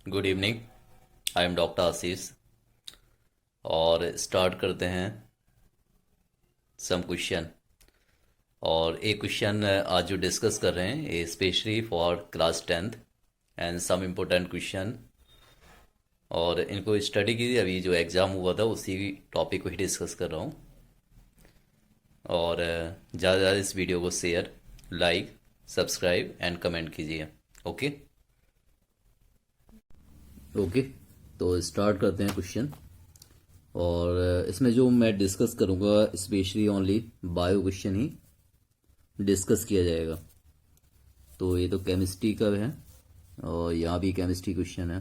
Good evening. I am doctor Ashish और start करते हैं सम क्वेश्चन। और एक क्वेश्चन आज जो डिस्कस कर रहे हैं ये specially for class 10th and some important question. और इनको स्टडी की अभी जो एग्ज़ाम हुआ था उसी टॉपिक को ही डिस्कस कर रहा हूँ। और ज़्यादा से ज़्यादा इस वीडियो को share, like, subscribe and comment कीजिए। ओके ओके, तो स्टार्ट करते हैं क्वेश्चन। और इसमें जो मैं डिस्कस करूँगा स्पेशली ओनली बायो क्वेश्चन ही डिस्कस किया जाएगा। तो ये तो केमिस्ट्री का है और यहाँ भी केमिस्ट्री क्वेश्चन है।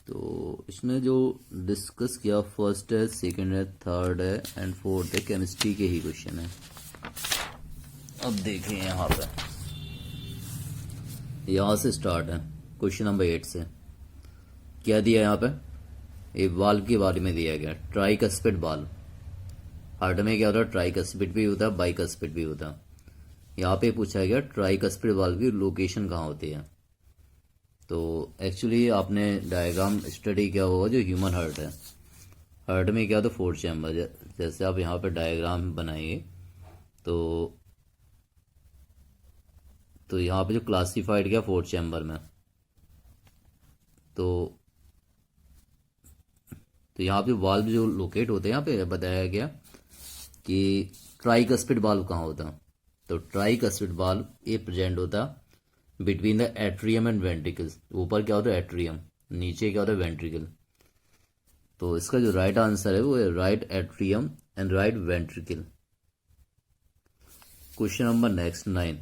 तो इसमें जो डिस्कस किया फर्स्ट है, सेकंड है, थर्ड है एंड फोर्थ है, केमिस्ट्री के ही क्वेश्चन है। अब देखिए यहाँ से स्टार्ट है। क्वेश्चन नंबर 8 से क्या दिया यहाँ पे, एक वाल्व के बारे में दिया गया, ट्राइकस्पिड वाल्व। हार्ट में क्या होता है, ट्राइकस्पिड भी होता है, बाइकस्पिड भी होता है। यहाँ पे पूछा गया ट्राइकस्पिड वाल्व की लोकेशन कहाँ होती है। तो एक्चुअली आपने डायग्राम स्टडी किया होगा जो ह्यूमन हार्ट है। हार्ट में क्या होता है, 4 चैम्बर। जैसे आप यहाँ पे डायग्राम बनाइए तो यहाँ पे जो क्लासिफाइड किया 4 चैम्बर में। तो यहाँ पे वाल्व जो लोकेट होते हैं यहाँ पे बताया गया कि ट्राइकस्पिड वाल्व कहाँ होता है। तो ट्राइकस्पिड वाल्व ये प्रेजेंट होता between the atrium and ventricles. ऊपर क्या होता है एट्रियम, नीचे क्या होता है वेंट्रिकल। तो इसका जो राइट आंसर है वो है right atrium and right ventricle. Question number next 9,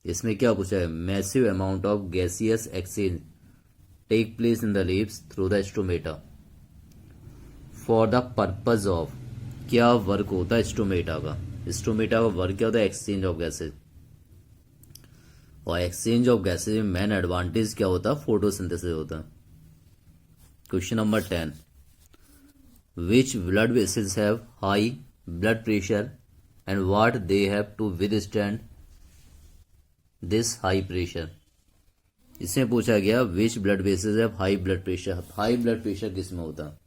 इसमें क्या पूछा है, massive amount of gaseous exchange take place in the lips through the stomata for the purpose of. क्या वर्क होता है स्टोमेटा का, स्टोमेटा का वर्क क्या होता है, एक्सचेंज ऑफ गैसेज। और एक्सचेंज ऑफ गैसेज में मेन एडवांटेज क्या होता है, फोटोसिंथेसिस होता है। Question number 10, which blood vessels have high blood pressure and what they have to withstand this high pressure. इसमें पूछा गया which blood vessels have high blood pressure. High blood pressure किस में होता है,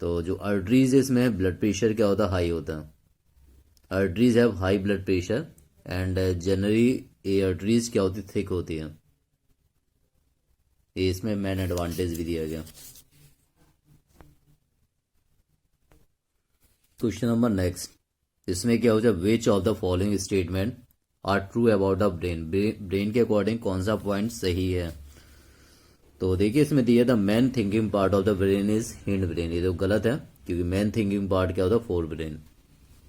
तो जो आर्टरीज है इसमें ब्लड प्रेशर क्या होता है, हाई होता है। Arteries have high blood pressure and generally ये आर्टरीज क्या होती है, थिक होती है। ये इसमें मेन एडवांटेज भी दिया गया। क्वेश्चन नंबर नेक्स्ट, इसमें क्या होता है, which of the following statement are true about the brain. Brain के अकॉर्डिंग कौन सा पॉइंट सही है। तो देखिए इसमें दिया था main thinking part of the brain is hind brain. ये तो गलत है क्योंकि मेन थिंकिंग पार्ट क्या होता है, फोर ब्रेन।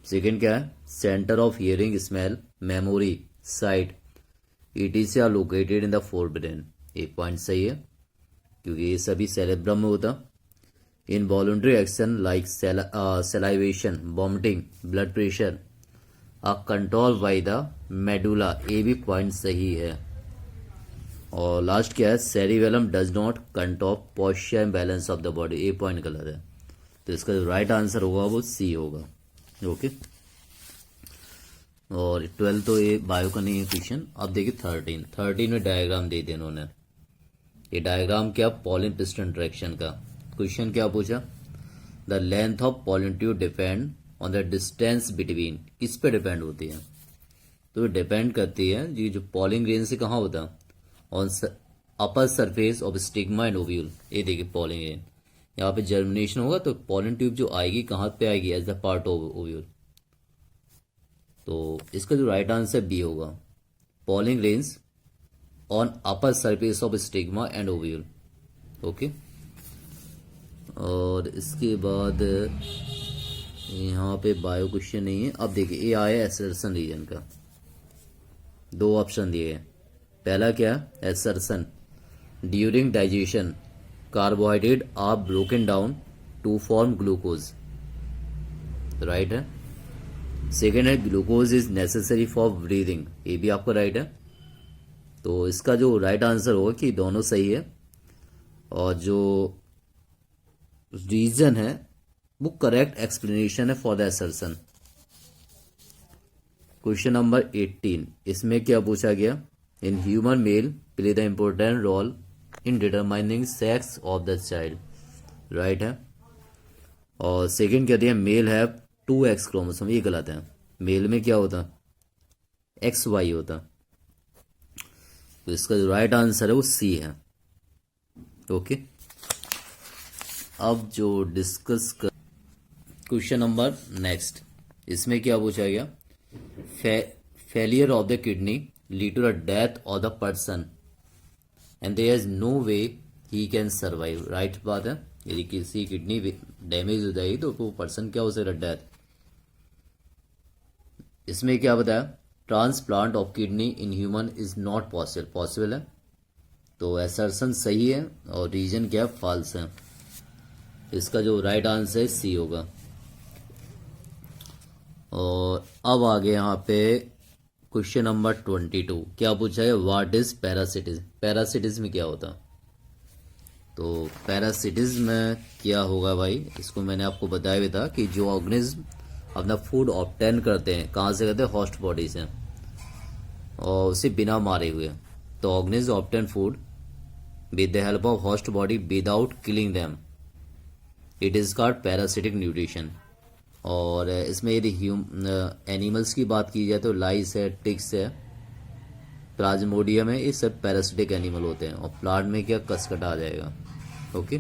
सेकेंड क्या है, centre of hearing, smell, memory, sight, ETC are located in the forebrain. एक पॉइंट सही है क्योंकि ये सभी सेरेब्रम में होता। Involuntary action like salivation, vomiting, blood pressure are control by the medulla. ये भी पॉइंट सही है। और लास्ट क्या है, cerebellum does not control posture and balance of the body. ये पॉइंट गलत है। तो इसका जो राइट आंसर होगा वो सी होगा। ओके, और 12 तो ये बायो का नहीं है क्वेश्चन। अब देखिए 13 में डायग्राम दे दिया इन्होंने। ये डायग्राम क्या, पॉलिन पिस्टन डायरेक्शन का। क्वेश्चन क्या पूछा, the length of pollen tube depend on the distance between. किस पे डिपेंड होती है, तो ये डिपेंड करती है ये जो पॉलिन ग्रेन से कहाँ होता है, on upper surface of stigma and ovule. ये देखिए पॉलिन ग्रेन, यहाँ पे जर्मिनेशन होगा तो पॉलिन ट्यूब जो आएगी कहाँ पे आएगी, as the part of ovule. तो इसका जो राइट आंसर बी होगा, pollen grains on upper surface of stigma and ovule. Okay, और इसके बाद यहाँ पे बायो क्वेश्चन नहीं है। अब देखिए ये आया एसर्सन रीजन का, दो ऑप्शन दिए हैं। पहला क्या, assertion during digestion carbohydrate are broken down to form glucose, right है। सेकेंड है glucose is necessary for breathing, ये भी आपका राइट है। तो इसका जो राइट आंसर होगा कि दोनों सही है और जो रीजन है वो करेक्ट एक्सप्लेनेशन है for the assertion. Question number 18, इसमें क्या पूछा गया, in human male play the important role in determining sex of the child, right है। और सेकंड क्या दिया, मेल हैव 2X क्रोमोसोम, ये गलत है। मेल में क्या होता, XY होता। तो इसका जो राइट आंसर है वो C है। ओके, अब जो डिस्कस कर क्वेश्चन नंबर नेक्स्ट, इसमें क्या पूछा गया, failure of the kidney lead to the death of the person and there is no way he can survive, right बात है। यदि किसी किडनी डैमेज हो जाएगी तो वो पर्सन क्या हो सकता है, डेथ। इसमें क्या बताया, transplant of kidney in human is not possible, possible है। तो असर्शन सही है और रीजन क्या है, फॉल्स है। इसका जो राइट आंसर है C होगा। और अब आगे यहाँ पे क्वेश्चन नंबर 22, क्या पूछा है, व्हाट इज पैरासिटिज्म, पैरासिटिज्म में क्या होता। तो पैरासिटिज्म में क्या होगा भाई, इसको मैंने आपको बताया भी था कि जो ऑर्गेनिज्म अपना फूड ऑब्टेन करते हैं, कहाँ से करते हैं, होस्ट बॉडी से, और उसे बिना मारे हुए। तो organism obtain food with the help of host body without killing them, it is called parasitic nutrition. और इसमें यदि एनिमल्स की बात की जाए तो लाइस है, टिक्स है, प्लाज्मोडियम है, ये सब पैरासिटिक एनिमल होते हैं। और प्लांट में क्या, कसकटा आ जाएगा। ओके,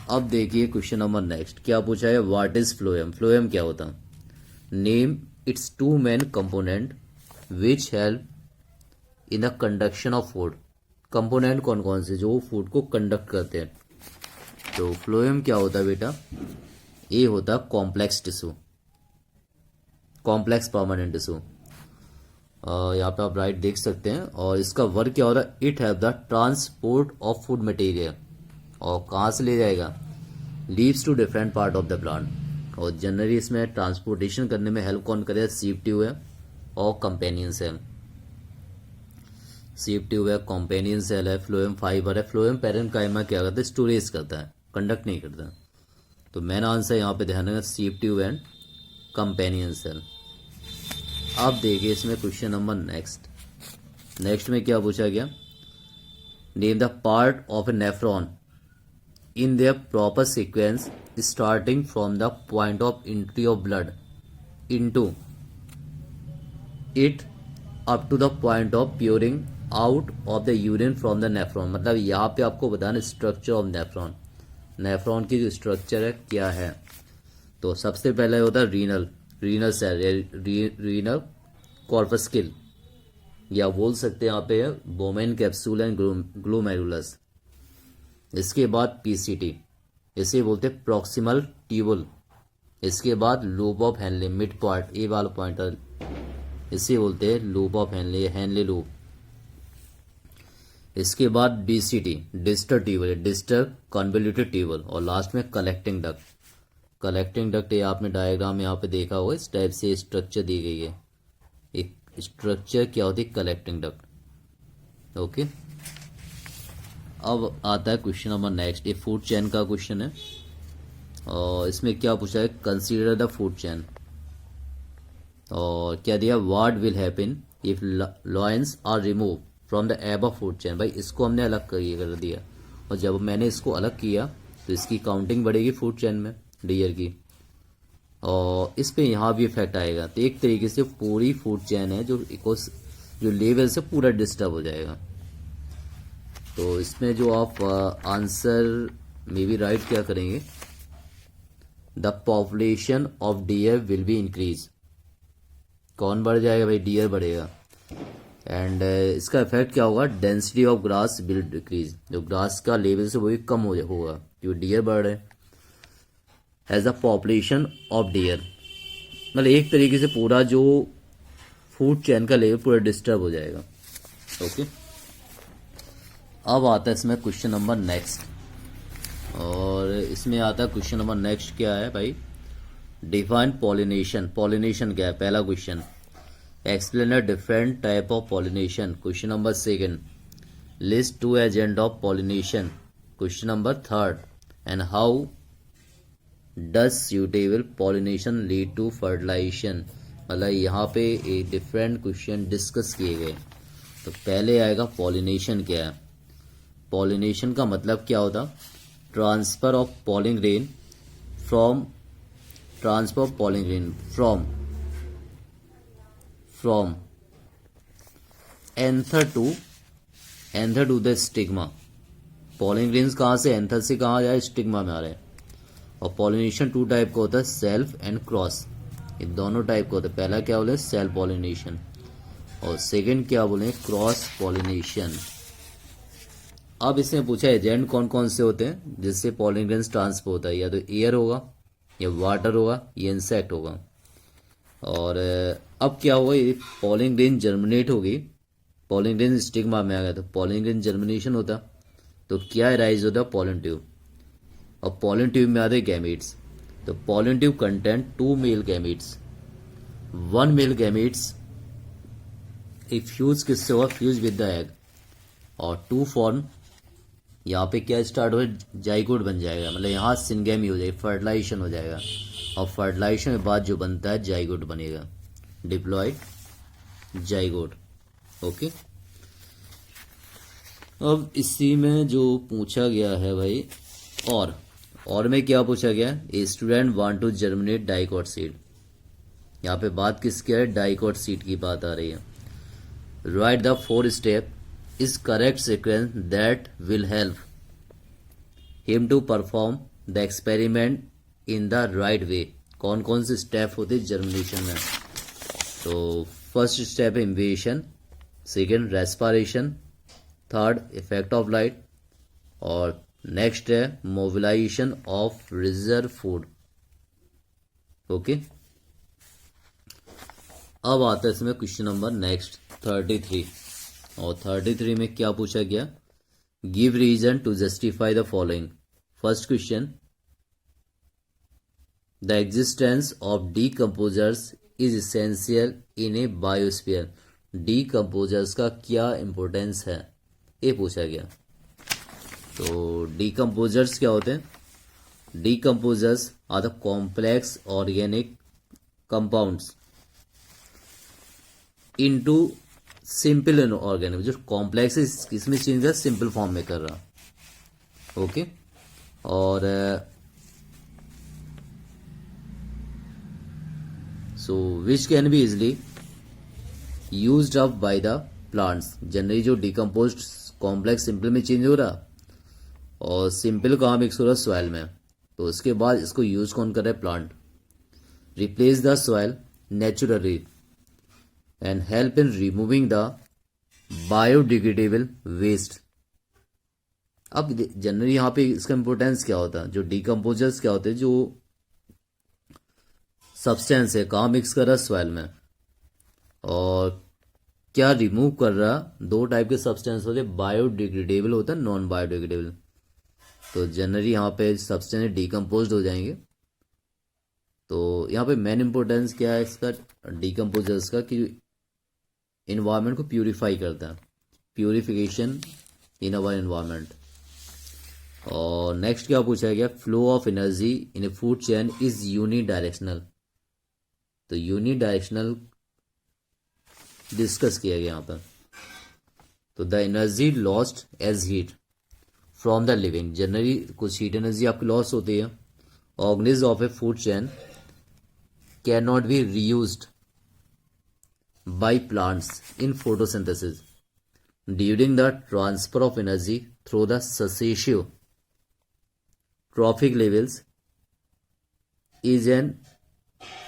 अब देखिए क्वेश्चन नंबर नेक्स्ट, क्या पूछा है, व्हाट इज फ्लोएम, फ्लोएम क्या होता, name it's 2 main component which help in the conduction of food. Component कौन कौन से जो फूड को कंडक्ट करते हैं। तो फ्लोएम क्या होता है बेटा, ये होता है complex tissue, complex permanent tissue. यहाँ पे आप राइट देख सकते हैं। और इसका वर्क क्या होता है, it have the transport of food material, और कहाँ से ले जाएगा, leaves to different part of the plant. और जनरली इसमें ट्रांसपोर्टेशन करने में हेल्प कौन करेगा, सीव ट्यूब है और कंपेनियन सेल। सीव ट्यूब है, कंपेनियन सेल है, फ्लोएम फाइबर है। फ्लोएम पैरेन्काइमा क्या करता है, स्टोरेज करता है, कंडक्ट नहीं करता। तो मेन आंसर यहाँ पे ध्यान रखना, sieve tube and companion cell. अब देखिए इसमें क्वेश्चन नंबर नेक्स्ट में क्या पूछा गया, name the part of a nephron in their proper sequence starting from the point of entry of blood into it up to the point of pouring out of the urine from the nephron. मतलब यहाँ पे आपको बताना structure of nephron, nephron की जो structure है क्या है। तो सबसे पहले होता है रीनल सेल, रीनल कॉर्पस्किल, या बोल सकते हैं यहाँ पे बोमेन कैप्सूल एंड ग्लोमेरुलस। इसके बाद पीसीटी, इसे बोलते हैं प्रॉक्सिमल ट्यूबुल। इसके बाद loop of Henle, mid part, A वाला पॉइंटर, इसे बोलते हैं loop of Henle, Henle loop. इसके बाद BCT, distal tubule, distal convoluted tubule. और लास्ट में कलेक्टिंग डक्ट। कलेक्टिंग डक्ट ये आपने डायग्राम यहाँ पे देखा होगा, इस टाइप से स्ट्रक्चर दी गई है। एक स्ट्रक्चर क्या होती है, कलेक्टिंग डक्ट। ओके, अब आता है क्वेश्चन नंबर नेक्स्ट, ये फूड चेन का क्वेश्चन है। और इसमें क्या पूछा है, कंसीडर द फूड चेन। और क्या दिया, what will happen if lions are remove from the above food chain. भाई इसको हमने अलग कर दिया, और जब मैंने इसको अलग किया तो इसकी काउंटिंग बढ़ेगी फूड चेन में, डियर की, और इस पे यहाँ भी इफेक्ट आएगा। तो एक तरीके से पूरी फूड चेन है जो लेवल से पूरा डिस्टर्ब हो जाएगा। तो इसमें जो आप आंसर में भी राइट क्या करेंगे, the population of dear will be increase. कौन बढ़ जाएगा भाई, डियर बढ़ेगा। एंड इसका इफेक्ट क्या होगा, density of grass will decrease, जो ग्रास का लेवल से वो भी कम होगा क्योंकि डियर बढ़ रहे हैं। As a population of deer, मतलब एक तरीके से पूरा जो फूड चेन का लेवल पूरा डिस्टर्ब हो जाएगा। ओके, अब आता है इसमें क्वेश्चन नंबर नेक्स्ट। और इसमें आता है क्वेश्चन नंबर नेक्स्ट क्या है भाई, डिफाइन पॉलिनेशन। पॉलिनेशन क्या है, पहला question. Explain a different type of pollination, question number second. List 2 agent of pollination, question number third. And how does suitable pollination lead to fertilization. मतलब यहाँ पे एक डिफरेंट क्वेश्चन डिस्कस किए गए। तो पहले आएगा पॉलिनेशन क्या है, पॉलिनेशन का मतलब क्या होता? Transfer of pollen grain from anther to the stigma. Pollen grains कहाँ से? एंथर से कहाँ जाए? स्टिग्मा में आ रहे हैं। और पॉलिनेशन 2 टाइप का होता है, सेल्फ एंड क्रॉस। ये दोनों टाइप का होता है। पहला क्या बोले? सेल्फ पॉलिनेशन, और सेकंड क्या बोले? Cross pollination. अब इसमें पूछा एजेंट कौन कौन से होते हैं जिससे पॉलिन ग्रेन्स ट्रांसफर होता है? या तो एयर होगा, या वाटर होगा, या इंसेक्ट होगा। और अब क्या हुआ? ये पॉलिन ग्रेन जर्मिनेट होगी, पॉलिन ग्रेन स्टिग्मा में आ गया तो पॉलिन ग्रेन जर्मिनेशन होता, तो क्या राइज होता? Pollen tube. और पॉलिन ट्यूब में आते हैं गैमीट्स। तो pollen tube content 2 male gametes, 1 male gametes एक फ्यूज किससे हुआ? Fuse with the egg. और 2 फॉर्म, यहाँ पे क्या स्टार्ट हो? जाइगोट बन जाएगा, मतलब यहाँ सिंगेमी हो जाएगी, फर्टिलाइजेशन हो जाएगा, और फर्टिलाइजेशन के बाद जो बनता है जाइगोट बनेगा, डिप्लॉयड जाइगोट। ओके। अब इसी में जो पूछा गया है भाई, और में क्या पूछा गया? A student want to germinate dicot seed. यहाँ पे बात किसकी है? डाइकॉट सीड की बात आ रही है। Write the 4 step is correct sequence that will help him to perform the experiment in the right way. कौन कौन से स्टेप होते हैं जर्मिनेशन में? तो फर्स्ट स्टेप है imbibition, second respiration, third effect of light, और नेक्स्ट है mobilisation of reserve food. Okay. अब आता है इसमें क्वेश्चन नंबर नेक्स्ट 33, और 33 में क्या पूछा गया? Give reason to justify the following. First question, the existence of decomposers is essential in a biosphere. Decomposers का क्या इंपॉर्टेंस है, ये पूछा गया। तो डीकम्पोजर्स क्या होते हैं? Decomposers are the complex organic compounds into simple organic. जो कॉम्प्लेक्स है इसमें चेंज है, सिंपल फॉर्म में कर रहा। ओके। और so which can be easily used up by the plants. Generally जो डिकम्पोज कॉम्प्लेक्स सिंपल में चेंज हो रहा, और सिंपल कहाँ मिक्स हो रहा? सॉइल में। तो उसके बाद इसको यूज कौन कर रहा है? Plant. Replace the soil naturally and help in removing the biodegradable waste। अब जनरली यहाँ पे इसका इंपोर्टेंस क्या होता है? जो डिकम्पोजर्स क्या होते हैं? जो सब्सटेंस है कहाँ मिक्स कर रहा है? सॉइल में। और क्या रिमूव कर रहा? 2 टाइप के सब्सटेंस होते हैं, बायोडिग्रेडेबल होता है, नॉन बायोडिग्रेडेबल। तो जनरली यहाँ पे सब्सटेंस डिकम्पोज हो जाएंगे। तो यहाँ पे मेन इंपोर्टेंस क्या है इसका डिकम्पोजर्स का? कि इन्वायरमेंट को प्यूरिफाई करता है, प्यूरिफिकेशन इन अवर इन्वायरमेंट। और नेक्स्ट क्या पूछा गया? Flow of energy in a food chain is unidirectional. तो यूनिडायरेक्शनल डिस्कस किया गया यहाँ पर। तो the energy lost as heat from the living. Generally कुछ हीट एनर्जी आपकी लॉस होती है। Organism of a food chain can not be reused by plants in photosynthesis during the transfer of energy through the successive trophic levels is an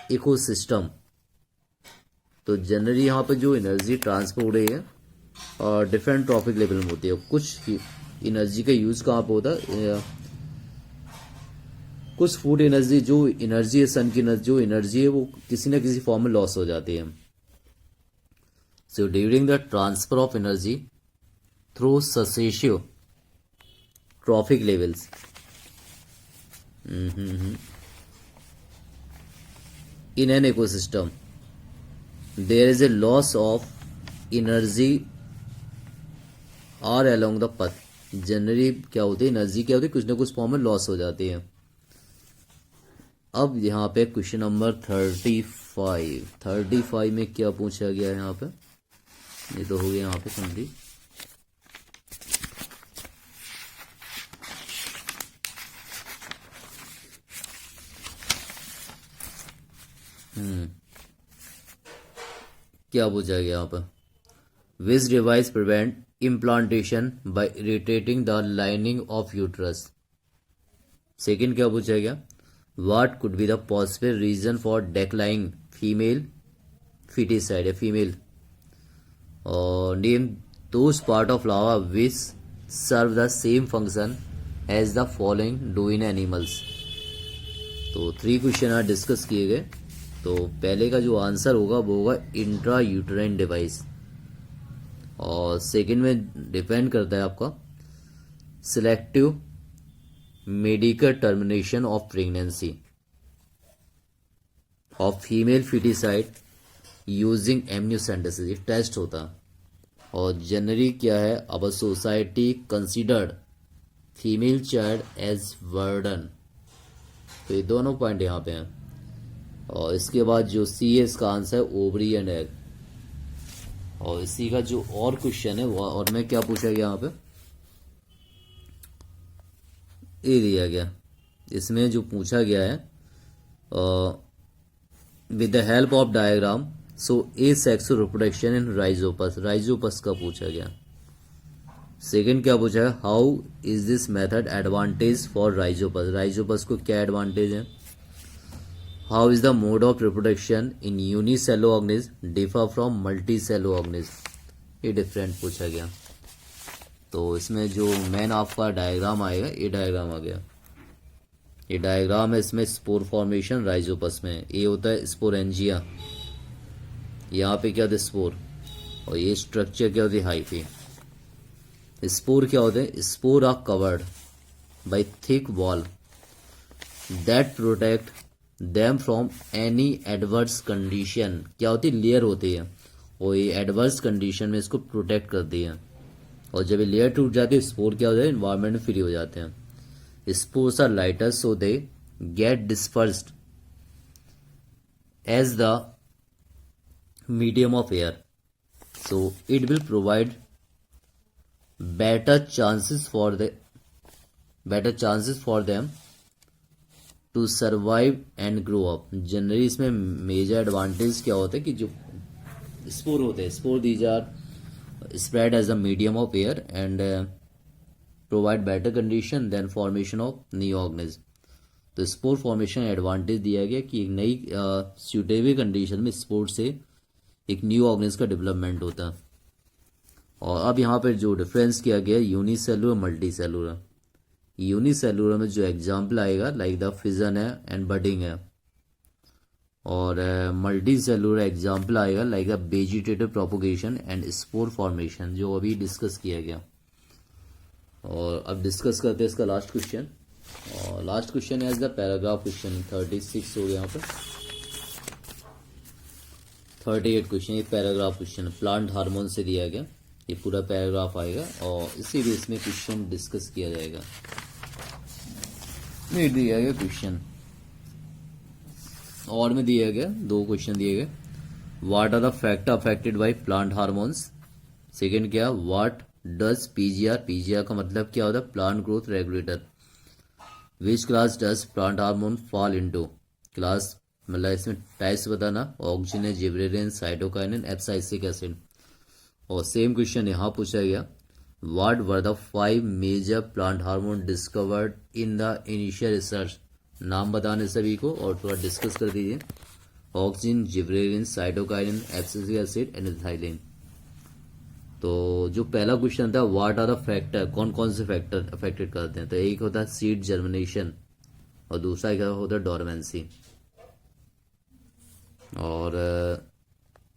ecosystem। तो generally यहाँ पे जो energy transfer हो रही है और डिफरेंट ट्रॉफिक लेवल में होती है। कुछ एनर्जी का यूज कहाँ पे होता है? कुछ फूड एनर्जी जो एनर्जी है, सन की एनर्जी जो एनर्जी है, वो किसी न किसी फॉर्म में लॉस हो जाती है। So during the transfer of energy through successive trophic levels, in an ecosystem, there is a loss of energy all along the path। Generally क्या होती है? एनर्जी क्या होती है? कुछ ना कुछ फॉर्म में लॉस हो जाती है। अब यहाँ पे क्वेश्चन नंबर 35 में क्या पूछा गया है? यहाँ पे ये तो हो गया यहाँ पे समझी। क्या पूछा गया यहाँ पर? Which device prevent implantation by irritating the lining of uterus. Second क्या पूछा गया? What could be the possible reason for declining female feticide या फीमेल. और name those part of larva which serve the same function as the following do in animals. तो 3 question आज discuss किए गए. तो पहले का जो आंसर होगा वो होगा इंट्रा यूटेराइन डिवाइस, और सेकंड में डिपेंड करता है आपका selective medical termination of pregnancy of female foeticide using amniocentesis. ये टेस्ट होता है. और जनरली क्या है, अब society considered female child as burden. तो ये दोनों पॉइंट यहाँ पे हैं. और इसके बाद जो सी है इसका आंसर है ओवरी एंड एग. और इसी का जो और क्वेश्चन है वो और में क्या पूछा गया यहाँ पे, ये दिया गया. इसमें जो पूछा गया है with the help of diagram show asexual reproduction in Rhizopus. Rhizopus का पूछा गया. सेकंड क्या पूछा है, how is this method advantage for Rhizopus. Rhizopus को क्या एडवांटेज है. How is the mode of reproduction in unicellular organism differ from multicellular organism. ये डिफरेंट पूछा गया. तो इसमें जो मेन आपका डायग्राम आएगा, ये डायग्राम आ गया. ये डायग्राम है. इसमें स्पोर फॉर्मेशन राइजोपस में ये होता है स्पोरेंजिया. यहाँ पे क्या होता है स्पोर, और ये स्ट्रक्चर क्या होती है हाइफी. स्पोर क्या होते हैं, spore are covered by thick wall that protect them from any adverse condition. क्या होती है, लेयर होती है, और ये एडवर्स कंडीशन में इसको प्रोटेक्ट करती है. और जब ये लेयर टूट जाती है स्पोर क्या होता है इन्वायरमेंट में फ्री हो जाते हैं. Spores are lighter so they get dispersed as the medium of air, so it will provide better chances for them to survive and grow up. Generally इसमें मेजर एडवांटेज क्या होता है कि जो स्पोर होते हैं, spore these are spread as a medium of air and provide better condition then formation of new organism. तो spore formation advantage दिया गया कि एक नई सूटेबल कंडीशन में स्पोर से एक न्यू ऑर्गेनिज्म का डेवलपमेंट होता है. और अब यहाँ पर जो डिफरेंस किया गया यूनिसेलुलर मल्टी सेलुलर. यूनिसेलुलर में जो एग्जाम्पल आएगा लाइक द फिजन है एंड बडिंग है, और मल्टी सेलुलर एग्जाम्पल आएगा like the vegetative propagation and spore formation जो अभी डिस्कस किया गया. और अब डिस्कस करते हैं इसका लास्ट क्वेश्चन. और last question as the paragraph question 36 हो गया यहाँ पर. 38 क्वेश्चन, ये पैराग्राफ क्वेश्चन प्लांट हार्मोन से दिया गया. ये पूरा पैराग्राफ आएगा और इसी बेस में क्वेश्चन डिस्कस किया जाएगा. ये दिया गया क्वेश्चन और में दिया गया 2 क्वेश्चन दिए गए. What are the factor affected by plant hormones. Second क्या, व्हाट डज पीजीआर. पीजीआर का मतलब क्या होता है, plant growth regulator. Which class does plant hormone fall into. Class मतलब इसमें टाइप्स बताना, oxygen, gibberellin, cytokinin, abscisic acid. और सेम क्वेश्चन यहाँ पूछा गया, what were the 5 major plant hormone discovered in the initial research. नाम बताने सभी को और थोड़ा डिस्कस कर दीजिए. Oxygen, gibberellin, cytokinin, abscisic acid and ethylene. तो जो पहला क्वेश्चन था व्हाट आर द फैक्टर, कौन कौन से फैक्टर अफेक्टेड करते हैं. तो एक होता है सीड जर्मिनेशन और दूसरा क्या होता है डोरमेंसी. और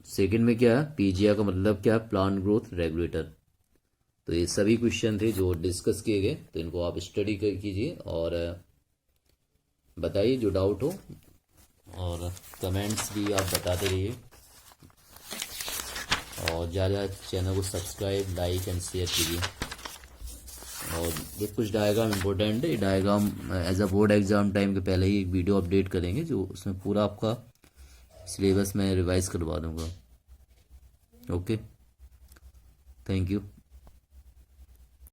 सेकंड में क्या है, पीजीआर का मतलब क्या है, प्लांट ग्रोथ रेगुलेटर. तो ये सभी क्वेश्चन थे जो डिस्कस किए गए. तो इनको आप स्टडी कीजिए और बताइए जो डाउट हो, और कमेंट्स भी आप बताते रहिए. और ज़्यादा चैनल को सब्सक्राइब, लाइक एंड शेयर कीजिए. और ये कुछ डायग्राम इंपॉर्टेंट है. Diagram as a board exam time के पहले ही एक वीडियो अपडेट करेंगे जो उसमें पूरा आपका सिलेबस में रिवाइज करवा दूंगा. Okay, thank you.